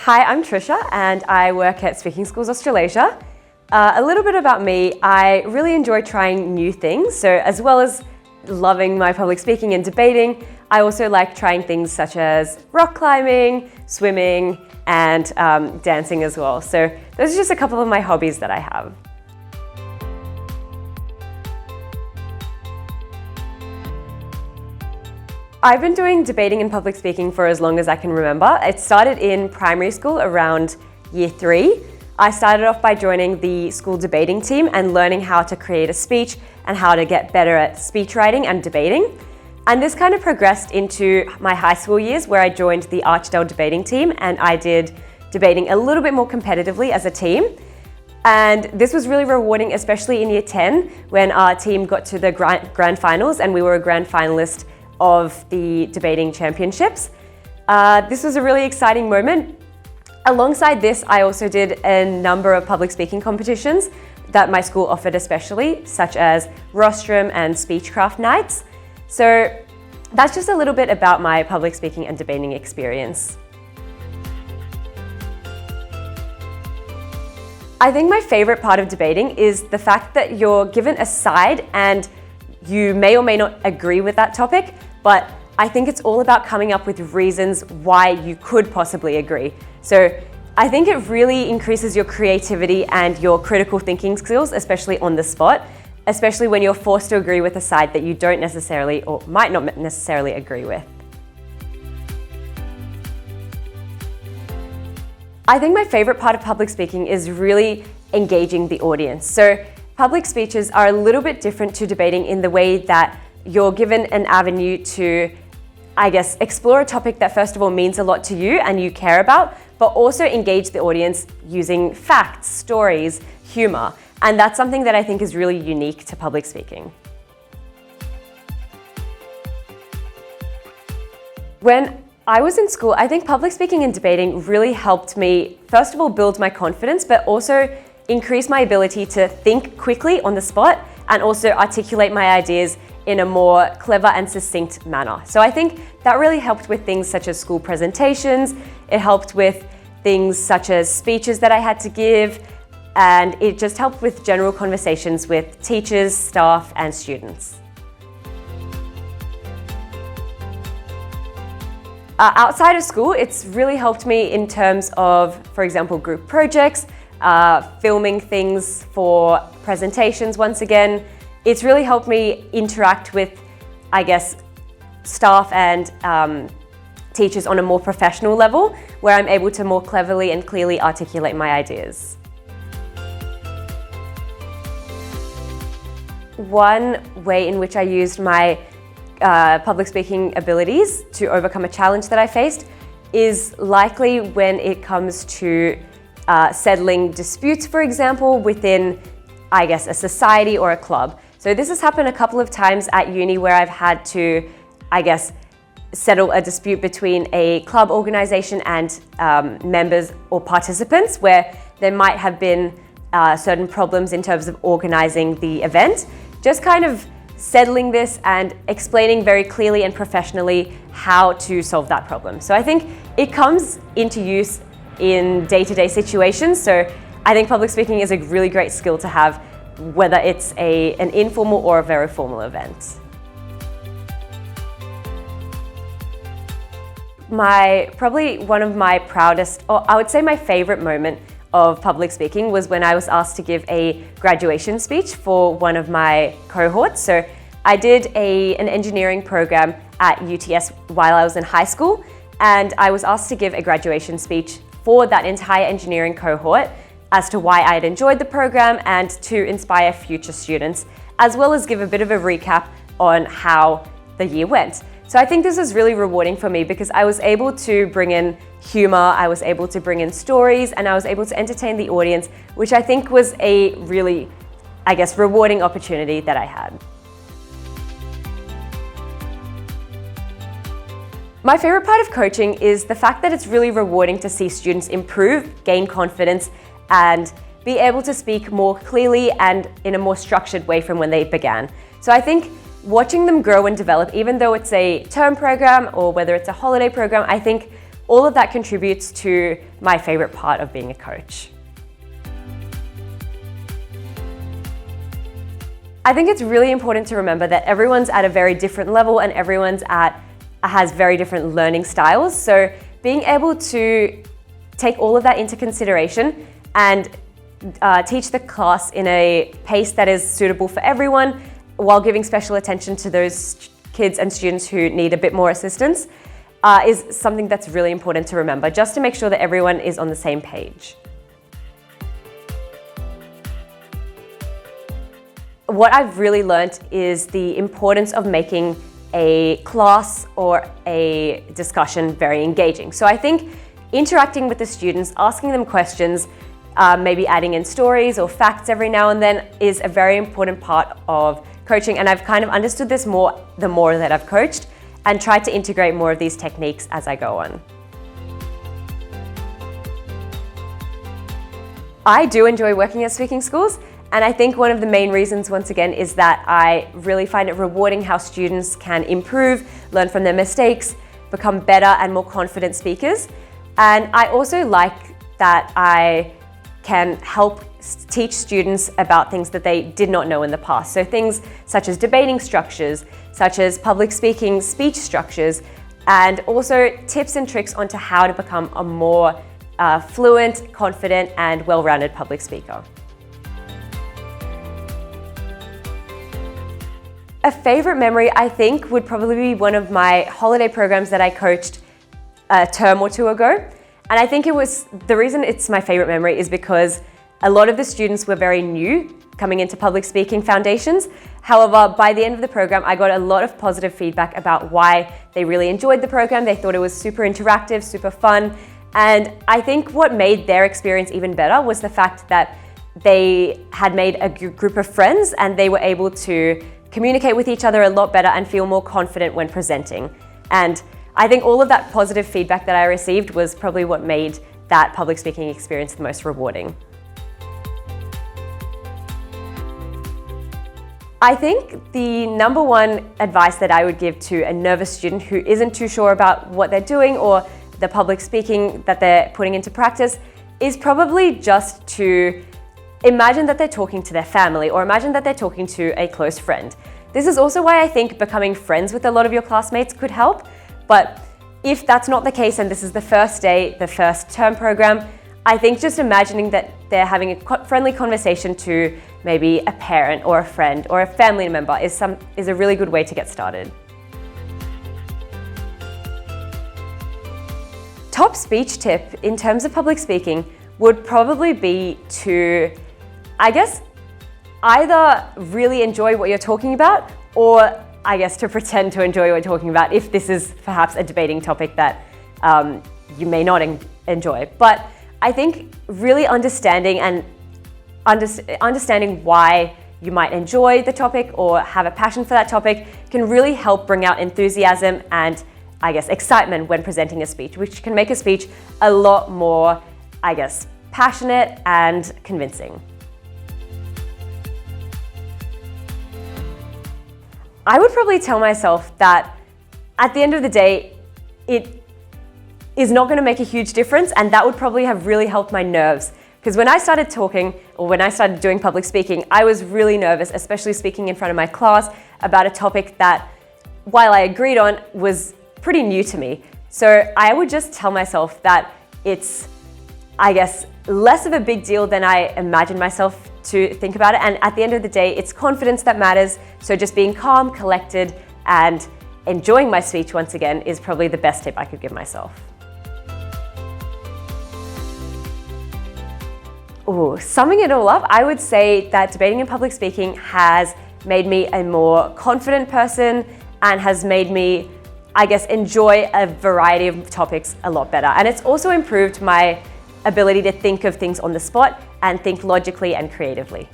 Hi, I'm Trisha and I work at Speaking Schools Australasia. A little bit about me, I really enjoy trying new things. So as well as loving my public speaking and debating, I also like trying things such as rock climbing, swimming, and dancing as well. So those are just a couple of my hobbies that I have. I've been doing debating and public speaking for as long as I can remember. It started in primary school around year 3. I started off by joining the school debating team and learning how to create a speech and how to get better at speech writing and debating. And this kind of progressed into my high school years where I joined the Archdale debating team and I did debating a little bit more competitively as a team. And this was really rewarding, especially in year 10 when our team got to the grand finals and we were a grand finalist of the debating championships. This was a really exciting moment. Alongside this, I also did a number of public speaking competitions that my school offered especially, such as rostrum and speechcraft nights. So that's just a little bit about my public speaking and debating experience. I think my favorite part of debating is the fact that you're given a side and you may or may not agree with that topic, but I think it's all about coming up with reasons why you could possibly agree. So I think it really increases your creativity and your critical thinking skills, especially on the spot, especially when you're forced to agree with a side that you don't necessarily or might not necessarily agree with. I think my favorite part of public speaking is really engaging the audience. So public speeches are a little bit different to debating in the way that you're given an avenue to, I guess, explore a topic that first of all means a lot to you and you care about, but also engage the audience using facts, stories, humor. And that's something that I think is really unique to public speaking. When I was in school, I think public speaking and debating really helped me, first of all, build my confidence, but also increase my ability to think quickly on the spot and also articulate my ideas in a more clever and succinct manner. So I think that really helped with things such as school presentations, it helped with things such as speeches that I had to give, and it just helped with general conversations with teachers, staff, and students. Outside of school, it's really helped me in terms of, for example, group projects, filming things for presentations once again. It's really helped me interact with, I guess, staff and teachers on a more professional level, where I'm able to more cleverly and clearly articulate my ideas. One way in which I used my public speaking abilities to overcome a challenge that I faced is likely when it comes to settling disputes, for example, within, I guess, a society or a club. So this has happened a couple of times at uni where I've had to, I guess, settle a dispute between a club organization and members or participants where there might have been certain problems in terms of organizing the event. Just kind of settling this and explaining very clearly and professionally how to solve that problem. So I think it comes into use in day-to-day situations. So I think public speaking is a really great skill to have, whether it's an informal or a very formal event. Probably one of my proudest, or I would say my favorite moment of public speaking was when I was asked to give a graduation speech for one of my cohorts. So I did an engineering program at UTS while I was in high school, and I was asked to give a graduation speech for that entire engineering cohort as to why I had enjoyed the program and to inspire future students, as well as give a bit of a recap on how the year went. So I think this was really rewarding for me because I was able to bring in humor, I was able to bring in stories, and I was able to entertain the audience, which I think was a really, I guess, rewarding opportunity that I had. My favorite part of coaching is the fact that it's really rewarding to see students improve, gain confidence, and be able to speak more clearly and in a more structured way from when they began. So I think watching them grow and develop, even though it's a term program or whether it's a holiday program, I think all of that contributes to my favorite part of being a coach. I think it's really important to remember that everyone's at a very different level and has very different learning styles. So being able to take all of that into consideration and teach the class in a pace that is suitable for everyone while giving special attention to those kids and students who need a bit more assistance is something that's really important to remember, just to make sure that everyone is on the same page. What I've really learnt is the importance of making a class or a discussion very engaging. So I think interacting with the students, asking them questions, maybe adding in stories or facts every now and then is a very important part of coaching, and I've kind of understood this more the more that I've coached and tried to integrate more of these techniques as I go on. I do enjoy working at speaking schools, and I think one of the main reasons, once again, is that I really find it rewarding how students can improve, learn from their mistakes, become better and more confident speakers. And I also like that I can help teach students about things that they did not know in the past. So things such as debating structures, such as public speaking speech structures, and also tips and tricks onto how to become a more fluent, confident, and well-rounded public speaker. A favorite memory, I think, would probably be one of my holiday programs that I coached a term or two ago. And I think the reason it's my favorite memory is because a lot of the students were very new coming into public speaking foundations. However, by the end of the program, I got a lot of positive feedback about why they really enjoyed the program. They thought it was super interactive, super fun. And I think what made their experience even better was the fact that they had made a group of friends and they were able to communicate with each other a lot better and feel more confident when presenting. And I think all of that positive feedback that I received was probably what made that public speaking experience the most rewarding. I think the number one advice that I would give to a nervous student who isn't too sure about what they're doing or the public speaking that they're putting into practice is probably just to imagine that they're talking to their family or imagine that they're talking to a close friend. This is also why I think becoming friends with a lot of your classmates could help. But if that's not the case and this is the first day, the first term program, I think just imagining that they're having a friendly conversation to maybe a parent or a friend or a family member is a really good way to get started. Top speech tip in terms of public speaking would probably be to, I guess, either really enjoy what you're talking about or I guess to pretend to enjoy what you're talking about if this is perhaps a debating topic that you may not enjoy. But I think really understanding why you might enjoy the topic or have a passion for that topic can really help bring out enthusiasm and, I guess, excitement when presenting a speech, which can make a speech a lot more, I guess, passionate and convincing. I would probably tell myself that at the end of the day, it is not going to make a huge difference, and that would probably have really helped my nerves. Because when I started talking, or when I started doing public speaking, I was really nervous, especially speaking in front of my class about a topic that, while I agreed on, was pretty new to me. So I would just tell myself that it's, I guess, less of a big deal than I imagined myself to think about it. And at the end of the day, it's confidence that matters. So just being calm, collected, and enjoying my speech once again is probably the best tip I could give myself. Ooh, summing it all up, I would say that debating and public speaking has made me a more confident person and has made me, I guess, enjoy a variety of topics a lot better. And it's also improved my ability to think of things on the spot and think logically and creatively.